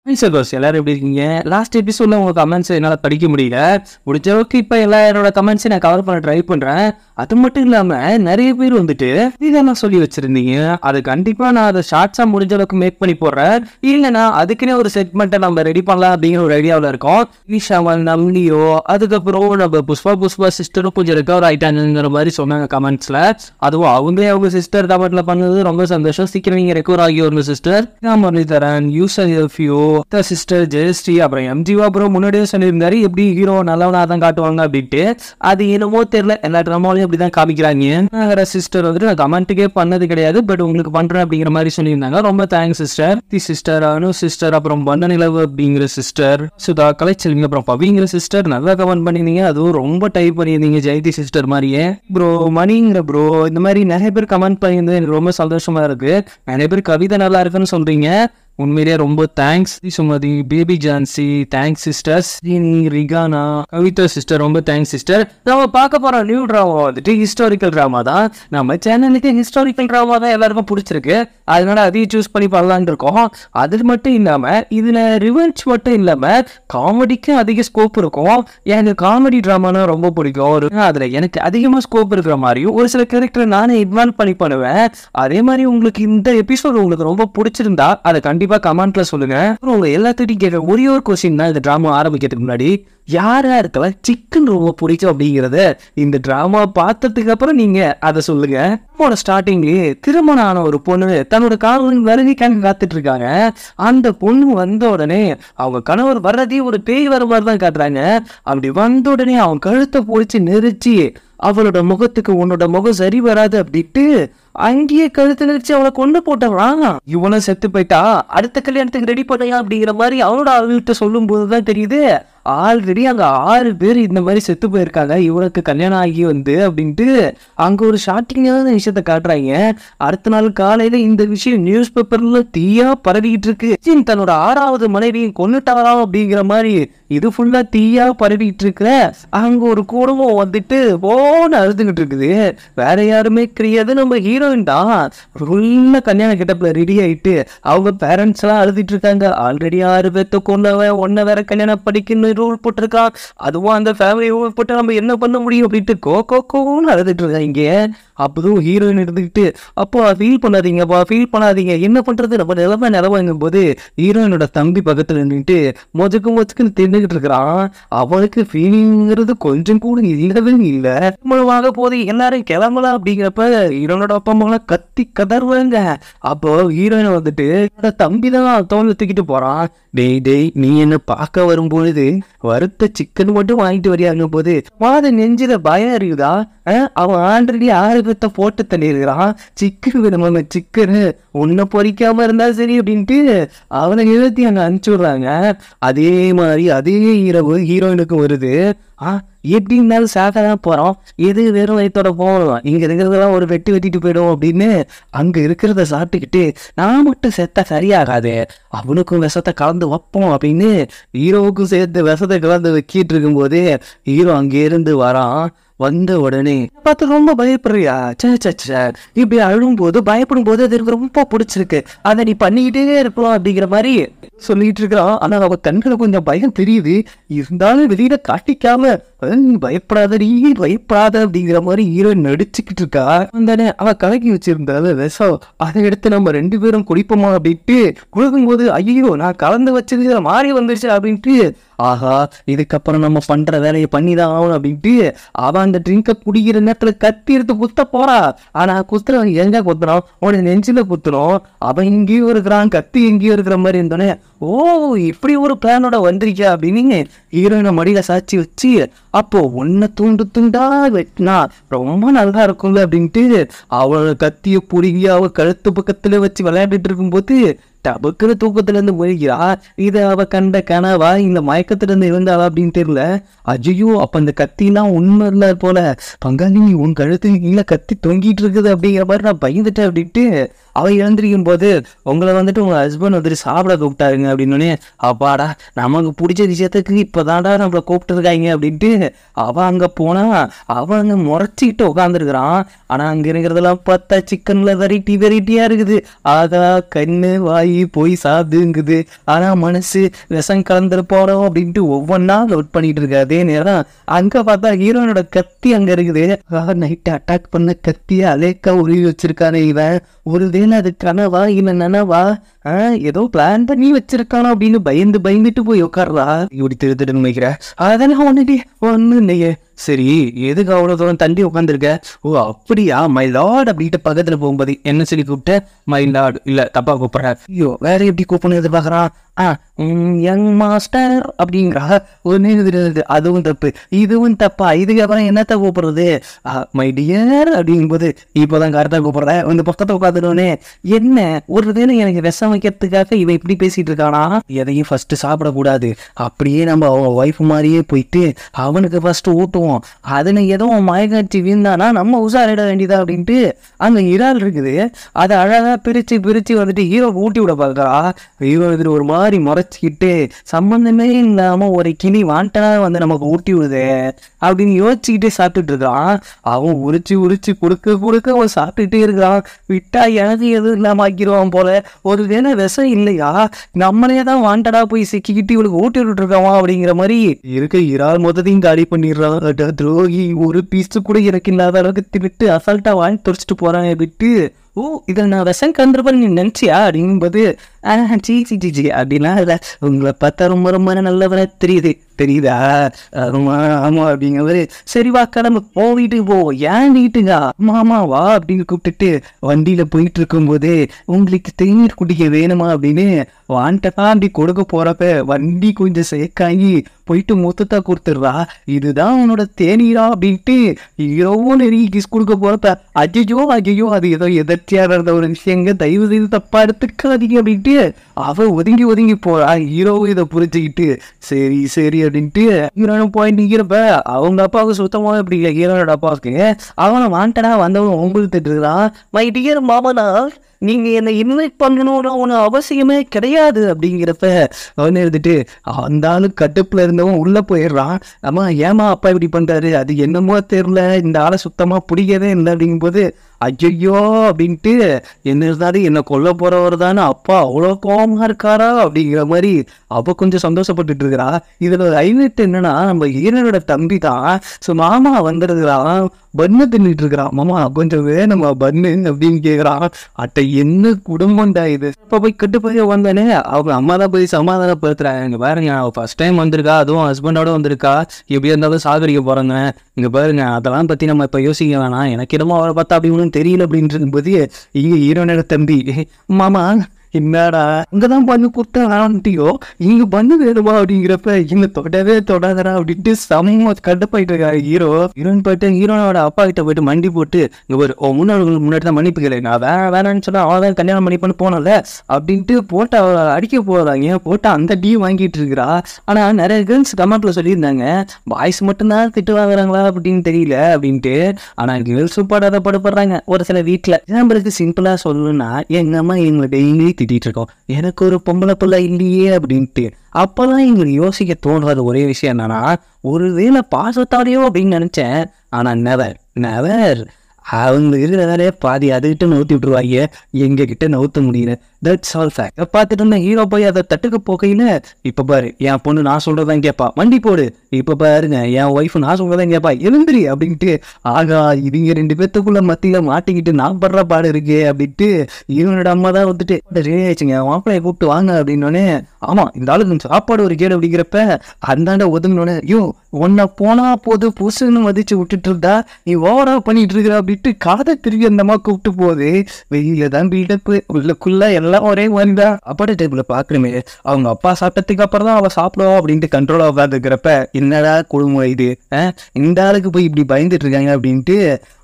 சகோஸ் எல்லாரும் எப்படி இருக்கீங்க? லாஸ்ட் எபிசோட்ல உங்க கமெண்ட்ஸ் என்னால் படிக்க முடியல. முடிஞ்ச அளவுக்கு இப்போ எல்லாரோட கமெண்ட்ஸை நான் கவர் பண்ண ட்ரை பண்றேன். அது மட்டும் இல்லாம நிறைய பேர் வந்துட்டு இதெல்லாம் சொல்லி வச்சிருந்தீங்க. அது கண்டிப்பா நான் அதை ஷார்ட்ஸா முடிஞ்ச அளவுக்கு மேக் பண்ணி போடுறேன். இல்லைன்னா அதுக்குன்னே ஒரு செக்மெண்ட்டை நம்ம ரெடி பண்ணலாம் அப்படிங்கிற ஒரு ஐடியாவில் இருக்கோம். ஈஷாவல் நம்லியோ அதுக்கப்புறம் நம்ம புஷ்பா சிஸ்டரும் கொஞ்சம் ரெக்கவர் ஆயிட்டாங்கிற மாதிரி சொன்னாங்க கமெண்ட்ஸ்ல. அதுவும் அவங்க சிஸ்டர் கமெண்ட்ல பண்ணது ரொம்ப சந்தோஷம். சீக்கிரம் நீங்க ரெக்கவர் ஆகி ஒரு சிஸ்டர் முரளிதரன் யூசஃபியோ சிஸ்டர் ஜெயஸ்ரீ அப்புறம் எம்ஜிவா அப்புறம் முன்னாடியே சொல்லியிருந்தாரு எப்படி ஹீரோ நல்லவனா தான் காட்டுவாங்க அப்படின்ட்டு. அது என்னமோ தெரியல, எல்லா ட்ராமாலையும் அப்படிதான் காமிக்கிறாங்க. சிஸ்டர் வந்துட்டு நான் கமெண்ட்டுக்கே பண்ணது கிடையாது, பட் உங்களுக்கு பண்றேன் அப்படிங்கிற மாதிரி சொல்லியிருந்தாங்க. ரொம்ப தேங்க்ஸ் சிஸ்டர். சிஸ்டர் அனு சிஸ்டர் அப்புறம் வண்ண நிலவு அப்படிங்கிற சிஸ்டர் சுதா கலைச்செல்வி அப்புறம் பவிங்கிற சிஸ்டர் நல்லா கமெண்ட் பண்ணியிருந்தீங்க. அதுவும் ரொம்ப டைப் பண்ணியிருந்தீங்க ஜெயதி சிஸ்டர் மாதிரியே. ப்ரோ மணிங்கிற ப்ரோ இந்த மாதிரி நிறைய பேர் கமெண்ட் பண்ணியிருந்தது எனக்கு ரொம்ப சந்தோஷமா இருக்கு. நிறைய பேர் கவிதை நல்லா இருக்குன்னு சொல்றீங்க. உண்மையிலேயே ரொம்ப thanks. Sumathi baby Jhansi thanks sisters. Rihana Kavitha sister ரொம்ப தேங்க்ஸ் சிஸ்டர். நம்ம பார்க்க போற நியூ ட்ராமா வந்துட்டு ஹிஸ்டாரிக்கல் ட்ராமா தான். நம்ம சேனலுக்கு ஹிஸ்டாரிக்கல் ட்ராமா தான் எல்லாருக்கும் பிடிச்சிருக்கு, அதனால அதையும் சூஸ் பண்ணி பண்ணலான்னு இருக்கோம். அது மட்டும் இல்லாம இதுல ரிவெஞ்ச் மட்டும் இல்லாம காமெடிக்கு அதிக ஸ்கோப் இருக்கும். எனக்கு காமெடி ட்ராமானா ரொம்ப பிடிக்கும். அதுல எனக்கு அதிகமா ஸ்கோப் இருக்கிற மாதிரியும் ஒரு சில கேரக்டர் நானே இன்வால்வ் பண்ணி பண்ணுவேன். அதே மாதிரி உங்களுக்கு இந்த எபிசோட் உங்களுக்கு ரொம்ப பிடிச்சிருந்தா அதை கண்டிப்பா கமெண்ட்ல சொல்லுங்க. உங்க எல்லாத்தையும் கேட்க ஒரே ஒரு கொஸ்டின் தான் இந்த டிராமா ஆரம்பிக்கிறதுக்கு முன்னாடி, யாரா இருக்கலாம் சிக்கன் ரொம்ப பிடிக்கும் அப்படிங்கறத இந்த டிராமா பார்த்ததுக்கு அப்புறம் நீங்க அதை சொல்லுங்க. ஸ்டார்டிங்லயே திருமணம் ஆன ஒரு பொண்ணு தன்னோட கணவன் வருகைக்காக காத்துட்டு இருக்காங்க. அந்த பொண்ணு வந்த உடனே அவங்க கணவர் வர்றதே ஒரு பேய் வர மாதிரி தான் காட்டுறாங்க. அப்படி வந்த உடனே அவன் கழுத்தை போயிச்சு நெரிச்சு அவளோட முகத்துக்கு உன்னோட முகம் சரி வராது அப்படின்ட்டு அங்கேயே கழுத்து நெரிச்சு அவளை கொண்டு போட்டான். இவனை செத்து போயிட்டா அடுத்த கல்யாணத்துக்கு ரெடி பண்ணையா அப்படிங்கிற மாதிரி அவனோட அவள்கிட்ட சொல்லும் போதுதான் தெரியுது ஆல்ரெடி அங்க 6 பேர் இந்த மாதிரி செத்து போயிருக்காங்க இவனுக்கு கல்யாணம் ஆகி வந்து அப்படின்ட்டு. அங்க ஒரு ஷாக்கிங்கான விஷயத்த காட்டுறாங்க. அடுத்த நாள் காலையில இந்த விஷயம் நியூஸ் பேப்பர்ல தீயா பரவிக்கிட்டு இருக்கு. தன்னோட 6வது மனைவியும் கொன்னுட்டாராம் அப்படிங்கிற மாதிரி இது ஃபுல்லா தீயா பரவிக்கிட்டு இருக்கிற அங்க ஒரு குடும்பம் வந்துட்டு போன்னு அழுதுகிட்டு இருக்குது. வேற யாருமே கிடையாது, நம்ம ஹீரோயின் தான். ஃபுல்லா கல்யாண கெட்டப்ல ரெடி ஆயிட்டு அவங்க பேரண்ட்ஸ் எல்லாம் அழுதுட்டு இருக்காங்க. ஆல்ரெடி 6 பேர்த்த கொன்னவன் ஒன்ன வேற கல்யாணம் படிக்கணும் ரூல் போட்டிருக்கான். அதுவும் அந்த ஃபேமிலி ரூல் போட்டு நம்ம என்ன பண்ண முடியும் அப்படின்ட்டு கோன்னு அழுதுட்டு இருக்காங்க. அப்போதும் ஹீரோயின் இருந்துக்கிட்டு அப்போ ஃபீல் பண்ணாதீங்க என்ன பண்றது நம்ம நிலமைங்கும் போது ஹீரோயினோட தம்பி பக்கத்துல நின்றுட்டு மொஜக்குன்னு தின்னுகிட்டு இருக்கிறான். அவனுக்கு ஃபீலிங்கிறது கொஞ்சம் கூட இல்லவே இல்லை. திருமணமாக போது எல்லாரும் கிளம்பலாம் அப்படிங்கிறப்ப ஹீரோனோட அப்பா அம்மா கத்தி கதறுவாங்க. அப்போ ஹீரோயினை வந்துட்டு தம்பி தான் தோல்ல தூக்கிட்டு போறான். டேய் நீ என்ன பார்க்க வரும்பொழுது வறுத்த சிக்கன் மட்டும் வாங்கிட்டு வரியாங்க போது மாத நெஞ்சில பயம் இருக்குதா? அவன் ஆல்ரெடி 6 பேர்த்த போட்டு தள்ளியிருக்கிறான். சிக்கன் வேணுமா சிக்கனு உன்னை பொறிக்காம இருந்தா சரி அப்படின்ட்டு அவனை எழுதி அங்க அனுப்பிச்சு விடுறாங்க. அதே மாதிரி அதே இரவு ஹீரோயினுக்கு வருது. எப்படி இருந்தாலும் சாக்கதான் போறோம், எது வெறும் வயிற்றோட போகணும், இங்க இருக்கிறதெல்லாம் ஒரு வெட்டிட்டு போயிடும் அப்படின்னு அங்க இருக்கிறத சாப்பிட்டுக்கிட்டு நான் மட்டும் செத்தா சரியாகாது, அவனுக்கும் விஷத்தை கலந்து வைப்போம் அப்படின்னு ஹீரோவுக்கும் சேர்த்து விஷத்தை கலந்து வைக்கிட்டு இருக்கும் போது ஹீரோ அங்கே இருந்து வரான். வந்த உடனே பார்த்து ரொம்ப பயப்படுறியா? இப்படி அழும் போது பயப்படும் போது அது எனக்கு ரொம்ப பிடிச்சிருக்கு, அதை நீ பண்ணிக்கிட்டே இருக்கலாம் அப்படிங்கிற மாதிரி சொல்லிட்டு இருக்கிறான். ஆனா அவ கண்களை கொஞ்சம் பயம் தெரியுது, இருந்தாலும் வெளியில காட்டிக்காம பயப்படாத அப்படிங்கிற மாதிரி ஹீரோயின் நடிச்சுக்கிட்டு இருக்கா. தானே அவ கலக்கி வச்சிருந்தால விஷம், அதை எடுத்து நம்ம 2 பேரும் குடிப்போமா அப்படின்ட்டு குடுக்கும் போது ஐயோ நான் கலந்து வச்சது மாறி வந்துருச்சு அப்படின்ட்டு ஆஹா இதுக்கப்புறம் நம்ம பண்ற வேலையை பண்ணிதான் ஆகணும் அப்படின்ட்டு அவன் அந்த ட்ரிங்கை குடிக்கிற நேரத்துல கத்தி எடுத்து குத்த போறா. ஆனா குத்துறவன் எங்க குத்துறான், உன நெஞ்சில குத்துறோம். அவன் எங்கேயும் இருக்கிறான், கத்தி எங்கேயும் இருக்கிற மாதிரி இருந்தோடனே ஓ இப்படி ஒரு பிளானோட வந்திருக்கா அப்படின்னு ஹீரோயினை மடியில சாட்சி வச்சு அப்போ உன்னை துண்டா வெட்டினா ரொம்ப நல்லா இருக்கும்ல அப்படின்ட்டு அவளோட கத்திய புடுங்கி அவ கழுத்து பக்கத்துல வச்சு விளையாடிட்டு இருக்கும்போது டபுக்குன்னு தூக்கத்துல இருந்து போய்கிறா. இதை அவ கண்ட கனவா இல்ல மயக்கத்துல இருந்து இருந்தாளா அப்படின்னு தெரியல. அஜியோ அப்ப அந்த கத்திலாம் உண்மை இல்ல போல, பங்காளி உன் கழுத்து கீழே கத்தி தொங்கிட்டு இருக்குது அப்படிங்கிற மாதிரி நான் பயந்துட்டேன் அப்படின்ட்டு அவ இழந்திருக்கும் போது உங்களை வந்துட்டு உங்க ஹஸ்பண்ட் வந்துட்டு சாப்பிட கூப்பிட்டாருங்க அப்படின்னு. அப்பாடா நமக்கு பிடிச்ச விஷயத்துக்கு இப்பதான்டா நம்மளை கூப்பிட்டு இருக்காங்க அப்படின்ட்டு அவ அங்க போனா அவன் அங்க முறைச்சிக்கிட்டு உட்காந்துருக்கிறான். ஆனா அங்க இருக்கிறதெல்லாம் பார்த்தா சிக்கன்ல வெரைட்டியா இருக்குது. ஆகா கண்ணு வாய் போய் சாப்பிடுங்குது. ஆனா மனசு விஷம் கலந்துருப்போம் அப்படின்ட்டு ஒவ்வொன்றா லோட் பண்ணிட்டு இருக்கு. அதே நேரம் அங்க பார்த்தா ஹீரோனோட கத்தி அங்க இருக்குது. நைட்டு அட்டாக் பண்ண கத்தியை அலேக்கா உருவி வச்சிருக்கானே இவன். ஒருவேளை அது கனவா இல்ல நனவா? ஏதோ பிளான் பண்ணி வச்சிருக்கானோ அப்படின்னு பயந்துட்டு போய் உட்கார்றா. இப்படி திருத்துட்டு நினைக்கிற அதெல்லாம் ஒண்ணு இல்லையே. சரி, எதுக்கு அவ்வளவு தூரம் தண்டி உட்காந்துருக்க? ஓ அப்படியா, மை லார்ட் அப்படின்ட்டு பக்கத்துல போகும்போது என்ன சொல்லி கூப்பிட்ட? மை லார்ட் இல்ல, தப்பா கூப்பிடுற. ஐயோ, வேற எப்படி கூப்பிடணும் எதிர்பார்க்கறான். யங் மாஸ்டர் அப்படிங்கிறா. ஒண்ணு அதுவும் தப்பு, இதுவும் தப்பா. இதுக்கப்புறம் என்னத்த கூப்பிடுறது? மை டியர் அப்படிங்கும்போது இப்போதான் கரெக்டா கூப்பிடுற. இந்த பக்கத்தை உட்காந்துடுவோனே. என்ன ஒரு வேளை எனக்கு விஷம் வைக்கிறதுக்காக இவன் இப்படி பேசிட்டு இருக்கானா? எதையும் ஃபர்ஸ்ட் சாப்பிடக்கூடாது, அப்படியே நம்ம அவன் ஒய்ஃப் மாதிரியே போயிட்டு அவனுக்கு ஃபர்ஸ்ட் ஊட்டுவோம். அதுன்னு ஏதோ மயக்காட்சி வீழ்ந்தானா நம்ம உஷாரிட வேண்டியதா அப்படின்ட்டு அங்க இறால் இருக்குது. அதை அழகா பிரிச்சு வந்துட்டு ஹீரோ ஊட்டி விட பார்க்கறா. ஹீரோ வந்துட்டு ஒரு மாதிரி முறைச்சிக்கிட்டு சம்பந்தமே இல்லாம ஒரு கிளி வாண்டனா வந்து நமக்கு ஊட்டி விடுது அப்படின்னு யோசிச்சுக்கிட்டே சாப்பிட்டுட்டு இருக்கான். அவன் உரிச்சு கொடுக்க அவன் சாப்பிட்டுட்டே இருக்கான். விட்டா எனக்கு எதுவும் இல்லாம ஆக்கிடுவான் போல. ஒரு வேளை விஷம் இல்லையா, நம்மளே தான் வாண்டடா போய் சிக்கிக்கிட்டு இவளுக்கு ஊட்டி விட்டுட்டு இருக்கான் அப்படிங்கிற மாதிரி இருக்க இறால் மொத்தத்தையும் காலி பண்ணிடுறான். துரோகி, ஒரு பீஸ் கூட எனக்கு இல்லாத அளவுக்கு திட்டு அசால்ட்டா வாங்கி துடைச்சிட்டு போறான் விட்டு. ஓ, இதில் நான் விஷம் கந்திருப்பேன் நீ நினச்சியா அப்படிங்கும்போது சீ அப்படிலாம் இல்லை, உங்களை பார்த்தா ரொம்ப நல்லவரை தெரியுதா? ஆமா அப்படிங்கிறது. சரி வா கிளம்பு, வீட்டுக்கு போ. ஏன் வீட்டுக்கா? ஆமா வா அப்படின்னு கூப்பிட்டுட்டு வண்டியில போயிட்டு இருக்கும் போது உங்களுக்கு தேநீர் குடிக்க வேணுமா அப்படின்னு வாண்டதான் அப்படி கொடுக்க போறப்ப வண்டி கொஞ்சம் சேக்காங்கி போயிட்டு மொத்தத்தா கொடுத்துடுறா. இதுதான் உன்னோட தேநீரா அப்படின்ட்டு ஹீரோவும் நெருங்கி கிஸ் கொடுக்க போறப்ப ஐயோ அது ஏதோ எதர்ச்சியா இருந்த ஒரு விஷயங்க, தயவு செய்து தப்பா எடுத்துக்காதீங்க அப்படின்ட்டு அவ ஒதுங்கி போறா. ஹீரோ இதை புரிஞ்சுக்கிட்டு சரி அப்படின்ட்டு ஹீரோனும் போயிட்டு நிக்கிறப்ப அவங்க அப்பாவுக்கு சுத்தமாக இப்படி இல்லை. ஹீரோனோட அப்பாவுக்கு அவனை வாண்டடா வந்தவன் உங்களுக்கு இருக்கிறான். மை டியர் மாமனா, நீங்க என்னை இன்வைட் பண்ணணும்னு ஒன்று அவசியமே கிடையாது அப்படிங்கிறப்ப அவனே இருந்துட்டு அந்த ஆளு கட்டுப்புல இருந்தவன் உள்ள போயிடுறான். ஆமா, ஏமா அப்பா இப்படி பண்றாரு, அது என்னமோ தெரியல, இந்த ஆளை சுத்தமா பிடிக்கவே இல்லை அப்படிங்கும்போது ஐயோ அப்படின்ட்டு என்ன இருந்தாலும் என்னை கொல்ல போறவர் தானே அப்பா அவ்வளோ கோபமா இருக்காரா அப்படிங்கிற மாதிரி அவ கொஞ்சம் சந்தோஷப்பட்டுட்டு இருக்கிறா. இதுல ஒரு ஹைலைட் என்னன்னா, நம்ம ஹீரோனோட தம்பி தான். ஸோ மாமா வந்துருக்கிறான், பண்ணு தின்னுட்டு இருக்கிறான். மாமா கொஞ்சம் வேணுமா பண்ணு அப்படின்னு கேட்குறான். அட்டை என்ன குடும்பம்டா இது. இப்போ போய் கட்டு போய் வந்தானே அவங்க அம்மா தான் போய் சமாதானப்படுத்துறாங்க. இங்க பாருங்க, அவள் ஃபர்ஸ்ட் டைம் வந்திருக்கா, அதுவும் ஹஸ்பண்டோட வந்திருக்கா, எப்படியா இருந்தாலும் சாகடிக்க போறாங்க. இங்க பாருங்க, அதெல்லாம் பத்தி நம்ம இப்ப யோசிக்க வேணாம், எனக்கு என்னமோ அவரை பார்த்தா அப்படி ஒன்றும் தெரியல அப்படின்றது போது இங்க ஹீரோனோட தம்பி மாமா என்னடா அங்கதான் பண்ணு கொடுத்தான்ட்டியோ, இங்க பண்ணு வேணுமா அப்படிங்கிறப்ப இங்க தொடாதரா அப்படின்ட்டு சமமா கடுப்பாயிட்டு இருக்காரு ஹீரோ. ஹீரோயின் போயிட்டு ஹீரோனோட அப்பா கிட்ட போயிட்டு மண்டி போட்டு இங்க ஒரு முன்னாடி தான் மன்னிப்பு கேளு, நான் வேணான்னு சொன்னா அவன் கல்யாணம் பண்ணிப்பன்னு போனல அப்படின்ட்டு போட்டு அவ அடிக்க போறாங்க. போட்டு அந்த டீ வாங்கிட்டு இருக்கிறா. ஆனா நிறைய கேர்ள்ஸ் கமெண்ட்ல சொல்லியிருந்தாங்க, பாய்ஸ் மட்டும்தான் திட்டு வாங்குறாங்களா அப்படின்னு தெரியல அப்படின்ட்டு. ஆனா கேர்ள்ஸ் படாத படுப்படுறாங்க ஒரு சில வீட்டுல. எக்ஸாம்பிளுக்கு சிம்பிளா சொல்லணும்னா, எங்க அம்மா எங்களை டெய்லி திட்டிட்டு இருக்கோம், எனக்கு ஒரு பொம்பளை பிள்ளை இல்லையே அப்படின்ட்டு. அப்பெல்லாம் எங்களுக்கு யோசிக்க தோன்றது ஒரே விஷயம் என்னன்னா, ஒரு வேளை பாசத்தாலேயோ அப்படின்னு நினைச்சேன். ஆனா நெவர் அவங்க இருக்கிற வேலையை பாதி அதுகிட்ட நவுத்தி விட்டுருவாங்க, எங்க கிட்ட நவுத்த முடியல. That's all fact. பார்த்துட்டு இருந்த ஹீரோ போய் அதை தட்டுக்க போகையில இப்ப பாரு, என் பொண்ணு நான் சொல்றதான் கேட்பா, வண்டி போடு. இப்ப பாருங்க, என் ஒய்ஃப் நான் சொல்றதான் கேட்பா, எழுந்திரி அப்படின்ட்டு. ஆகா, இவங்க 2 பேத்துக்குள்ள மத்தியில மாட்டிக்கிட்டு நான் படுற பாடு இருக்கே அப்படின்ட்டு இவனோட அம்மா தான் வந்துட்டு ரெடி ஆயிடுச்சுங்க, மாப்பிள்ளைய கூப்பிட்டு வாங்க அப்படின்னோடனே, ஆமா இந்த ஆளுக்கு சாப்பாடு ஒரு கேடு அப்படிங்கிறப்ப அந்தாண்ட ஒதுங்கினோடனே, ஐயோ உன்னை போனா போது புசுன்னு மதிச்சு விட்டுட்டு இருந்தா நீ ஓவரா பண்ணிட்டு இருக்கிற அப்படின்ட்டு காதை திரும்பி அந்த அம்மா கூப்பிட்டு போகுது. வெளியில தான் பில்டப்பு, உள்ளுக்குள்ள எல்லாம் ஒரே மாதிரிதான். அப்பாட டேபிள பாக்குறமே, அவங்க அப்பா சாப்பிட்டதுக்கு அப்புறம் தான் அவ சாப்பிடுவோம் அப்படின்ட்டு கண்ட்ரோலா உட்காந்துருக்கிறப்ப என்னடா குடும்பம் இது, இந்த ஆளுக்கு போய் இப்படி பயந்துட்டு இருக்காங்க அப்படின்ட்டு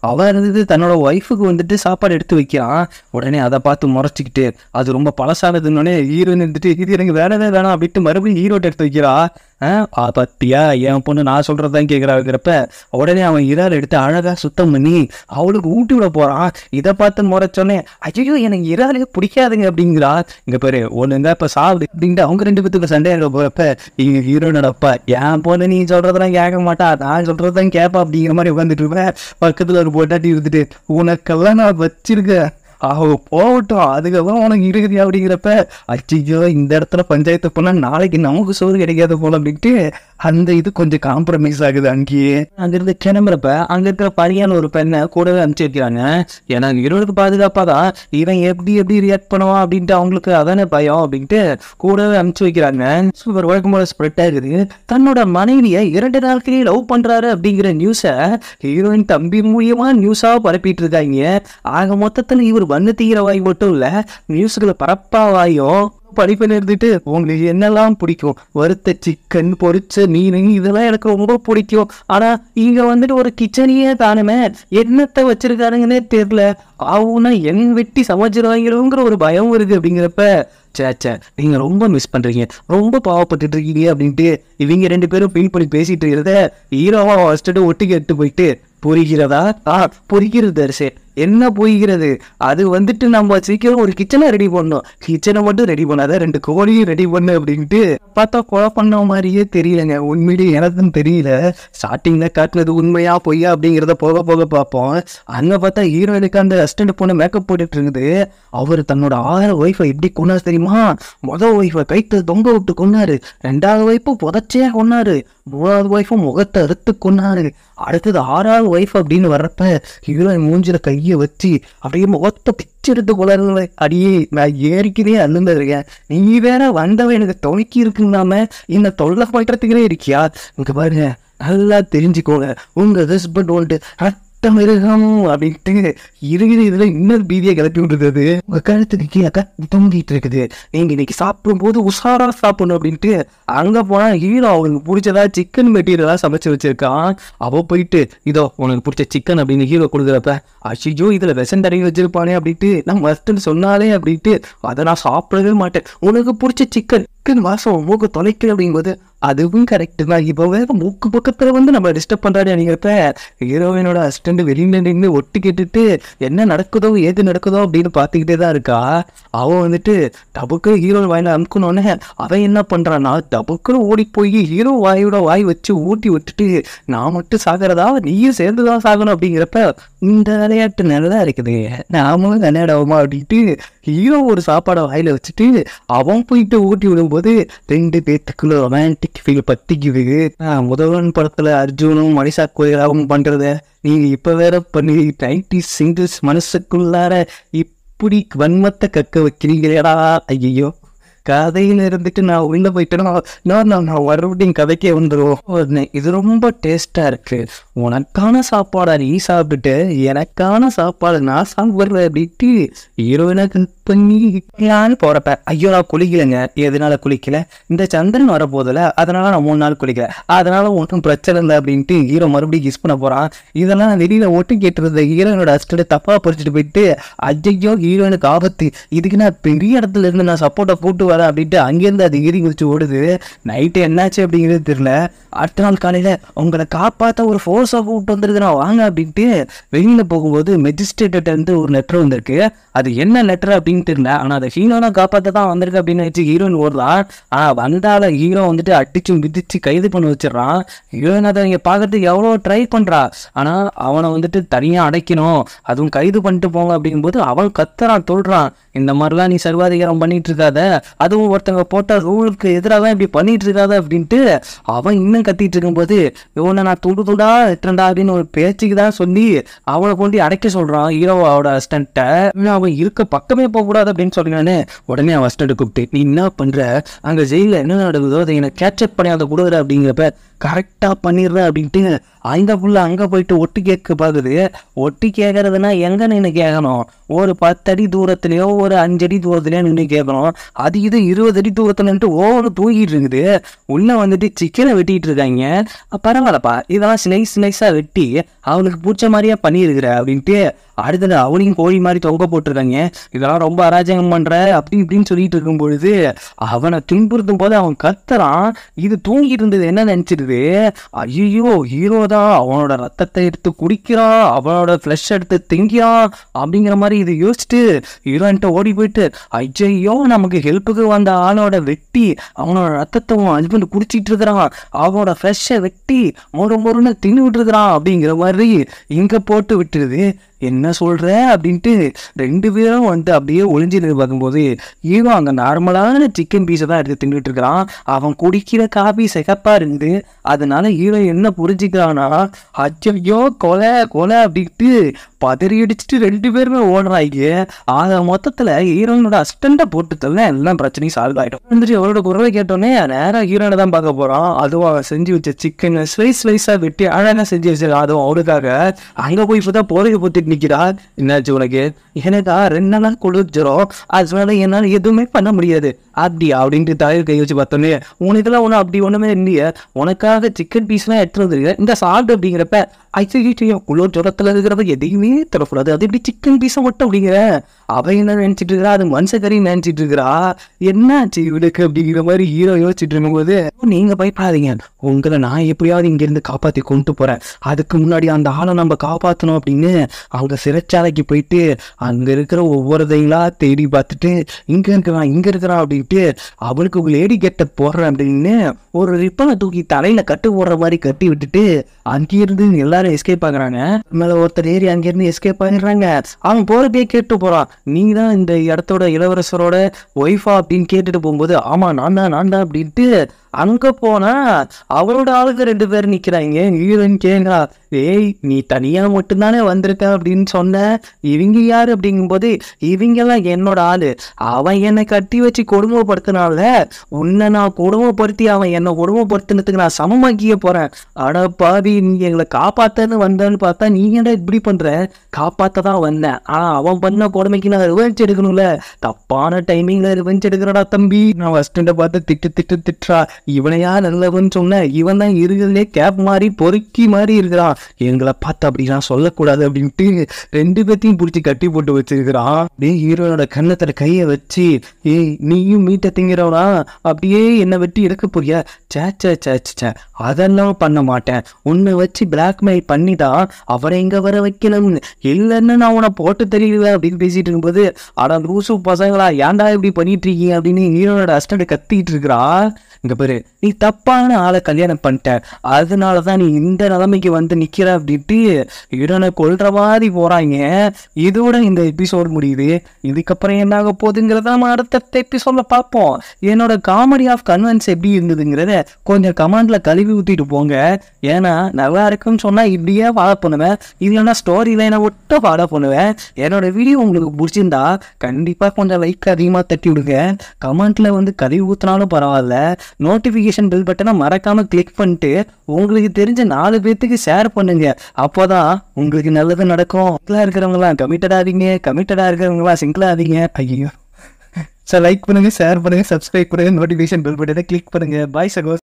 அவ இருந்தது தன்னோட ஒய்ஃபுக்கு வந்துட்டு சாப்பாடு எடுத்து வைக்கிறான். உடனே அதை பார்த்து முறைச்சிக்கிட்டு அது ரொம்ப பழசானதுன்னொடனே ஹீரோன்னு இருந்துட்டு இது எனக்கு வேணவே வேணாம் அப்படின்ட்டு மறுபடியும் ஹீரோட்ட எடுத்து வைக்கிறா. பத்தியா என் பொண்ணு நான் சொல்றதான் கேட்கிறப்ப உடனே அவன் இறால் எடுத்து அழகா சுத்தம் பண்ணி அவளுக்கு ஊட்டி விட போறான். இதை பார்த்து முறைச்சோன்னே ஐயோ எனக்கு இறாலே பிடிக்காதுங்க அப்படிங்கிறா. இங்க பேரு ஒண்ணுங்க இப்ப சாப்பிடு அப்படின்ட்டு அவங்க 2 பேத்துக்கு சண்டை போறப்ப இங்க ஹீரோனோட அப்பா, என் பொண்ணு நீ சொல்றதெல்லாம் கேட்க மாட்டா, நான் சொல்றதான் கேட்பா அப்படிங்கிற மாதிரி உட்காந்துட்டு இருப்பேன். பக்கத்துல ஒரு பொட்டாட்டி இருந்துட்டு, உனக்கெல்லாம் நான் வச்சிருக்கேன் அவ போகட்டும், அதுக்கப்புறம் உனக்கு இருக்குது அப்படிங்கிறப்ப அச்சோ இந்த இடத்துல பஞ்சாயத்து பண்ணா நாளைக்கு நமக்கு சோறு கிடைக்காது போல அப்படின்ட்டு அந்த இது கொஞ்சம் காம்ப்ரமைஸ் ஆகுது அங்கேயே. அங்கிருந்து கிளம்புறப்ப அங்க இருக்கிற பரியான ஒரு பெண்ணை கூடவே அனுப்பிச்சு வைக்கிறாங்க. ஏன்னா ஹீரோனுக்கு பாதுகாப்பா தான் இவன் எப்படி ரியாக்ட் பண்ணுவான் அப்படின்ட்டு அவங்களுக்கு அதானே பயம் அப்படின்ட்டு கூடவே அனுப்பிச்சு வைக்கிறாங்க. சூப்பர் வழக்கம் போல ஸ்ப்ரெட் ஆகுது. தன்னோட மனைவியை 2 நாட்களே லவ் பண்றாரு அப்படிங்கிற நியூஸை ஹீரோயின் தம்பி மூலியமா நியூஸா பரப்பிட்டு இருக்காங்க. ஆக மொத்தத்துல இவர் வண்ண தீர வாய் மட்டும் இல்ல, நியூஸ்களை பரப்பா வாயும் படிப்பை நிறுத்திட்டு உங்களுக்கு என்னெல்லாம் பிடிக்கும், வறுத்த சிக்கன், பொரிச்ச மீன், இதெல்லாம் எனக்கு ரொம்ப பிடிக்கும். ஆனா இங்க வந்துட்டு ஒரு கிச்சனையே தானுமே, என்னத்தை வச்சிருக்காருங்கன்னே தெரியல, ஆவுன்னா என் வெட்டி சமைச்சிருவாங்கிற ஒரு பயம் இருக்கு அப்படிங்கிறப்ப சேச்சே நீங்க ரொம்ப மிஸ் பண்றீங்க, ரொம்ப பாவப்பட்டு இருக்கீங்க அப்படின்ட்டு இவங்க 2 பேரும் ஃபீல் பண்ணி பேசிட்டு இருக்கிறத ஹீரோவா ஃபர்ஸ்ட்டு ஒட்டி கேட்டு போயிட்டு புரிகிறதா? புரிகிறது தரிசே. என்ன புரிகிறது? அது வந்துட்டு நம்ம சீக்கிரம் ஒரு கிச்சனை ரெடி பண்ணோம், கிச்சனை மட்டும் ரெடி பண்ணாத 2 கோழியும் ரெடி பண்ணு அப்படின்ட்டு பார்த்தா கொலை பண்ண மாதிரியே தெரியலங்க. உண்மையிலேயே எனக்கும் தெரியல. ஸ்டார்டிங்ல காட்டுனது உண்மையா பொய்யா அப்படிங்கிறத போக போக பார்ப்போம். அங்க பார்த்தா ஹீரோயினுக்கு அந்த அசிஸ்டன்ட் பொண்ணு மேக்கப் போட்டுட்டு இருக்குது. அவர் தன்னோட 6 ஒய்ஃபை எப்படி கொண்டாரு தெரியுமா? மொதல் ஒய்ஃபை கைத்து தொங்க விட்டு கொண்டாரு, 2வது ஒய்ஃபு புதைச்சே கொண்டாரு, 3வது ஒய்ஃபும் முகத்தை அறுத்து கொண்டாரு, அடுத்தது 6வது ஒய்ஃப் அப்படின்னு வர்றப்ப ஹீரோயின் மூஞ்சில கையை வச்சு அப்படியே முகத்தை பிச்செடுத்து கொள்ளாரு. அடியே நான் ஏற்கனவே அழுந்துருக்கேன், நீ வேற வந்தவன் எனக்கு துணைக்கி இருக்குன்னாம என்ன தொல்லை பண்றதுக்குனே இருக்கியா? இங்க பாருங்க, நல்லா தெரிஞ்சுக்கோங்க, உங்க ஹஸ்பண்ட் வந்துட்டு மிருகம் அப்படின்ட்டு இருக்குது. இதுல இன்னொரு பீதியை கிளப்பி விட்டுருது. உங்க கழுத்துக்கு கீழே தொங்கிட்டு இருக்குது, நீங்க இன்னைக்கு சாப்பிடும் போது உஷாரா சாப்பிடணும் அப்படின்ட்டு அங்க போனா ஹீரோ அவனுக்கு பிடிச்சதா சிக்கன் மெட்டீரியலா சமைச்சு வச்சிருக்கான். அவ போயிட்டு இதோ உனக்கு பிடிச்ச சிக்கன் அப்படின்னு ஹீரோ கொடுக்குறப்ப அஷிஜோ இதுல விஷம் தடவி வச்சிருப்பானே அப்படின்ட்டு நான் மஸ்ட்னு சொன்னாலே அப்படின்ட்டு அதை நான் சாப்பிடவே மாட்டேன், உனக்கு பிடிச்ச சிக்கன் வாசம் மூக்கு தொலைக்கல அப்படிங்கும்போது அதுவும் கரெக்டு தான். இப்போ வேற மூக்கு பக்கத்துல வந்து நம்ம டிஸ்டர்ப் பண்றாரு அப்படிங்கிறப்ப ஹீரோயினோட அசிஸ்டன்ட் வெளியில நின்று ஒட்டு கேட்டுட்டு என்ன நடக்குதோ ஏது நடக்குதோ அப்படின்னு பார்த்துக்கிட்டே தான் இருக்கா. அவன் வந்துட்டு டபுக்கு ஹீரோ வாயில அமுக்கணுன்னே அவன் என்ன பண்றான்னா டபுக்குன்னு ஓடி போய் ஹீரோ வாயோட வாய் வச்சு ஊட்டி விட்டுட்டு நான் மட்டும் சாகிறதா நீயும் சேர்ந்துதான் சாகணும் அப்படிங்கிறப்ப இந்த விளையாட்டு நல்லா இருக்குது, நாமளும் விளையாடவோமா அப்படின்ட்டு ஹீரோ ஒரு சாப்பாடை வாயில வச்சுட்டு அவன் போயிட்டு ஊட்டி விடும்போது 2 பேத்துக்குள்ள ரொமான்டிக் ஃபீல் பத்திக்குது. முதல்வன் படத்துல அர்ஜுனும் மணிஷா கோயிலாவும் பண்றத நீங்க இப்ப வேற பண்ணி 90s சிங்கிள்ஸ் மனசுக்குள்ளார இப்படி வன்மத்தை கக்க வைக்கிறீங்களேடா. ஐயோ கதையில இருந்துட்டு நான் உள்ள போயிட்டேன்னா நான் மறுபடியும் கதைக்கே வந்துடும். இது ரொம்ப டேஸ்டா இருக்கு, உனக்கான சாப்பாடை நீ சாப்பிட்டுட்டு எனக்கான சாப்பாடு நான் சாப்பிட்றேன் அப்படின்ட்டு ஹீரோயினை பண்ணி போறப்ப ஐயோ நான் குளிக்கலைங்க. எதனால குளிக்கல? இந்த சந்திரன் வரப்போதில்ல, அதனால நான் 3 நாள் குளிக்கல, அதனால ஒன்றும் பிரச்சனை இல்லை அப்படின்ட்டு ஹீரோ மறுபடியும் கிஸ் பண்ண போறான். இதெல்லாம் வெளியில ஓட்டு கேட்டுருந்த ஹீரோயினோட அசிஸ்டன்ட் தப்பா பறிச்சுட்டு போயிட்டு ஐயோ ஹீரோயினுக்கு ஆபத்து, இதுக்கு நான் பெரிய இடத்துல இருந்து நான் சப்போர்ட்டை கூட்டு வரேன் அப்படின்ட்டு அங்கேருந்து அது ஏறி குதிச்சு ஓடுது. நைட்டு என்னாச்சு அப்படிங்கிறது தெரியல. அடுத்த நாள் காலையில உங்களை காப்பாற்ற ஒரு ஃபோர்ஸை கூப்பிட்டு வந்துருக்கு நான் வாங்க அப்படின்ட்டு வெளியில போகும்போது மெஜிஸ்ட்ரேட்ட இருந்து ஒரு லெட்டர் வந்திருக்கு. அது என்ன லெட்டர் அப்படின்னு தெரியல, ஆனா அதை ஹீரோனை காப்பாற்ற தான் வந்திருக்கு அப்படின்னு வச்சு ஹீரோயின் ஓடுறான். ஆனா வந்தால ஹீரோ வந்துட்டு அடிச்சு மிதிச்சு கைது பண்ணி வச்சிடறான். ஹீரோயின் அதை இங்க பாக்கிறதுக்கு எவ்வளோ ட்ரை பண்றா, ஆனா அவனை வந்துட்டு தனியா அடைக்கணும், அதுவும் கைது பண்ணிட்டு போங்க அப்படிங்கும்போது அவன் கத்துறான், சொல்றான் இந்த மாதிரிலாம் நீ சர்வாதிகாரம் பண்ணிட்டு இருக்காத, அதுவும் ஒருத்தவங்க போட்ட ரூலுக்கு எதிராக தான் இப்படி பண்ணிட்டு இருக்காத அப்படின்ட்டு அவன் இன்னும் கத்திட்டு இருக்கும்போது இவனை நான் துண்டு துண்டா எட்டண்டா அப்படின்னு ஒரு பேச்சுக்கு தான் சொல்லி அவனை கொண்டு அடைக்க சொல்றான் ஹீரோவோட அசிஸ்டன்ட்டை. அவன் இருக்க பக்கமே போகக்கூடாது அப்படின்னு சொல்லினானே. உடனே அவன் அசிஸ்டன்ட் கூப்பிட்டு நீ என்ன பண்ற, அங்க ஜெயில என்ன நடக்குதோ அதை எனக்கு கேட்சப் பண்ணி அதை கொடுக்குற அப்படிங்கிறப்ப கரெக்டாக பண்ணிடுறேன் அப்படின்ட்டு அந்த புள்ள அங்கே போயிட்டு ஒட்டு கேட்க பார்க்குது. ஒட்டி கேட்கறதுனா எங்கே நின்று கேட்கணும், ஒரு 10 அடி தூரத்துலையோ ஒரு 5 அடி தூரத்துலையோ நின்று கேட்கணும். அது இது 20 அடி தூரத்தில் நின்று ஓவர் தூக்கிட்டு இருக்குது. உள்ளே வந்துட்டு சிக்கனை வெட்டிட்டு இருக்காங்க. பரவாயில்லப்பா இதெல்லாம் ஸ்லைஸாக வெட்டி அவனுக்கு பிடிச்ச மாதிரியே பண்ணியிருக்கிற அப்படின்ட்டு அடுத்தது அவனையும் கோழி மாதிரி தொங்க போட்டிருக்காங்க. இதெல்லாம் ரொம்ப அராஜகம் பண்ற அப்படி இப்படின்னு சொல்லிட்டு இருக்கும் பொழுது அவனை துன்புறுத்தும் போது அவன் கத்துறான். இது தூங்கிட்டு இருந்தது என்ன நினைச்சிருது, ஐயோ ஹீரோ தான் அவனோட ரத்தத்தை எடுத்து குடிக்கிறான், அவனோட ஃப்ளஷ் எடுத்து திங்கிறான் அப்படிங்கிற மாதிரி இது யோசிச்சுட்டு ஹீரோன்ட்ட ஓடி போயிட்டு ஐயோ நமக்கு ஹெல்ப்புக்கு வந்த ஆளோட வெட்டி அவனோட ரத்தத்தை ஹஸ்பண்ட் குடிச்சிட்டு இருக்கிறான், அவனோட ஃப்ளஷை வெட்டி மொறுன்னு தின்னு விட்டுருக்கிறான் அப்படிங்கிற மாதிரி இங்க போட்டு விட்டுருது. என்ன சொல்ற அப்படின்ட்டு 2 பேரும் வந்துட்டு அப்படியே ஒளிஞ்சு பார்க்கும்போது ஹீரோ அங்கே நார்மலான சிக்கன் பீஸை தான் எடுத்து தின்னுட்டு இருக்கிறான். அவன் குடிக்கிற காபி சிகப்பா இருக்குது. அதனால ஹீரோ என்ன புரிஞ்சுக்கிறான்னா, அச்சோ கொலை கொலை அப்படின்ட்டு பதறி அடிச்சுட்டு 2 பேருமே ஓடுறாங்க. ஆக மொத்தத்தில் ஹீரோயினோட அஸ்டண்டை போட்டு தள்ள எல்லாம் பிரச்சனையும் சால்வ் ஆகிடும். வந்துட்டு அவரோட குரலை கேட்டோன்னே நேராக ஹீரோனை தான் பார்க்க போகிறான். அதுவும் அவன் செஞ்சு வச்ச சிக்கன் ஸ்லைஸாக வெட்டி அழகாக செஞ்சு வச்சிருக்கா. அதுவும் அவருக்காக அங்கே போய் இப்போ தான் போதையை போட்டுட்டு நிற்கிறா. என்னாச்சு உனக்கு? எனக்கா 2 நாளாக குளிர்ச்சிரும், அதனால என்னால் எதுவுமே பண்ண முடியாது அப்படின்ட்டு தலையில் கை வச்சு பார்த்தோன்னே, உனக்கெல்லாம் ஒன்றும் அப்படி ஒன்றுமே இல்லையே, உனக்காக சிக்கன் பீஸ்லாம் எடுத்துட்டு வந்துருக்கு இந்த சாப்பிட்டு அப்படிங்கிறப்ப ஐயோ குளிர் ஜுரத்தில் இருக்கிறப்ப எதையுமே தரக்கூடாது, அது எப்படி சிக்கன் பீஸை மட்டும் அப்படிங்கிற அவ என்ன நினைச்சிட்டு இருக்கிறா, அது மனுஷக்கறி நினைச்சிட்டு இருக்கிறா, என்னாச்சு இவளுக்கு அப்படிங்கிற மாதிரி ஹீரோ யோசிச்சுட்டு இருக்கும்போது, நீங்க பயப்படாதீங்க, உங்களை நான் எப்படியாவது இங்கிருந்து காப்பாற்றி கொண்டு போறேன், அதுக்கு முன்னாடி அந்த ஆளை நம்ம காப்பாற்றணும் அப்படின்னு அவங்க சிறைச்சாலைக்கு போயிட்டு அங்க இருக்கிற ஒவ்வொருத்தைங்களா தேடி பார்த்துட்டு இங்க இருக்கிறான் அப்படின்ட்டு அவளுக்கு ஒரு லேடி கெட்ட போடுறேன் அப்படின்னு ஒரு ரிப்பனை தூக்கி தலையில கட்டு போடுற மாதிரி கட்டி விட்டுட்டு அங்கிருந்து எல்லாரும் எஸ்கேப் ஆகுறாங்க. மேல ஒருத்தர் ஏறி அங்கிருந்து எஸ்கேப் ஆகிடுறாங்க. அவன் போறதே கேட்டு போறான், நீ தான் இந்த இடத்தோட இளவரசரோட ஒய்ஃபா அப்படின்னு கேட்டுட்டு போகும்போது, ஆமா நான் தான் அப்படின்ட்டு அங்க போனா அவரோட ஆளுக்கு 2 பேர் நிக்கிறாங்க. ஹீரோயின் கேங்கா, ஏய் நீ தனியா மட்டும்தானே வந்திருக்க அப்படின்னு சொன்ன, இவங்க யாரு அப்படிங்கும்போது, இவங்கெல்லாம் என்னோட ஆளு, அவன் என்னை கட்டி வச்சு கொடுமைப்படுத்தினால உன்னை நான் கொடுமைப்படுத்தி அவன் என்னை கொடுமைப்படுத்தினதுக்கு நான் சமமாக்கிய போறேன். ஆனா பாதி நீ எங்களை காப்பாத்தன்னு வந்தேன்னு பார்த்தா நீ என்ன இப்படி பண்ற, காப்பாத்த தான் வந்தேன், ஆனா அவன் பண்ண கொடுமைக்கு நான் ரிவெஞ்ச் எடுக்கணும்ல, தப்பான டைமிங்ல ரிவெஞ்ச் எடுக்கிறடா தம்பி. நான் ஃபர்ஸ்ட் பார்த்து திட்டுறா, இவனையா நல்லவன்னு சொன்ன, இவன் தான் இருக்கிறதுலே கேப் மாதிரி பொறுக்கி மாதிரி இருக்கிறான், எங்களை பார்த்து அப்படிலாம் சொல்லக்கூடாது அப்படின்ட்டு 2 பேர்த்தையும் பிடிச்சி கட்டி போட்டு வச்சிருக்கிறான். அப்படியே ஹீரோனோட கண்ணத்துல கையை வச்சு, ஏய் நீயும் மீட்டை திங்கிறவனா, அப்படியே என்னை வெட்டி எடுக்க போறியா, சே அதெல்லாம் பண்ண மாட்டேன், உன்னை வச்சு பிளாக்மெயில் பண்ணி தான் அவரை இங்க வர வைக்கணும், இல்லைன்னு நான் உன்னை போட்டு தெரியல அப்படின்னு பேசிட்டு இருக்கும்போது, ஆனா லூசு பசங்களா ஏன்டா இப்படி பண்ணிட்டு இருக்கீங்க அப்படின்னு ஹீரோனோட அஸ்டண்ட் கத்திட்டு இருக்கிறா. இங்க பாரு, நீ தப்பான ஆளை கல்யாணம் பண்ணிட்ட, அதனாலதான் நீ இந்த நிலைமைக்கு வந்து நிக்கிற அப்படின்ட்டு ஹீரோனை கொல்ற மாதிரி போறாங்க. இதோட இந்த எபிசோட் முடியுது. இதுக்கப்புறம் என்ன ஆக போகுதுங்கிறத நம்ம அடுத்த எபிசோட்ல பார்ப்போம். என்னோட காமெடி ஆஃப் கன்வென்ஸ் எப்படி இருந்ததுங்கிறத கொஞ்சம் கமெண்ட்ல கழுவி ஊத்திட்டு போங்க. ஏன்னா நல்லா இருக்குன்னு சொன்னா இப்படியே ஃபாலோ பண்ணுவேன், இல்லைன்னா ஸ்டோரி லைனை விட்டு ஃபாலோ பண்ணுவேன். என்னோட வீடியோ உங்களுக்கு பிடிச்சிருந்தா கண்டிப்பா கொஞ்சம் லைக் அதிகமா தட்டி விடுங்க. கமெண்ட்ல வந்து கழுவி ஊத்தினாலும் பரவாயில்ல, நோட்டிஃபிகேஷன் பெல் பட்டனை மறக்காம கிளிக் பண்ணிட்டு உங்களுக்கு தெரிஞ்ச 4 பேர்த்துக்கு ஷேர் பண்ணுங்க. அப்போதான் உங்களுக்கு நல்லது நடக்கும். சிங்கிளா இருக்கிறவங்களாம் கமிட்டடா இருக்கிறவங்களாம் சிங்கிளா ஆதீங்க. ஐயோ சார், லைக் பண்ணுங்க, ஷேர் பண்ணுங்க, சப்ஸ்கிரைப் பண்ணுங்க, நோட்டிஃபிகேஷன் பெல் பட்டனை கிளிக் பண்ணுங்க. பாய் சகோ.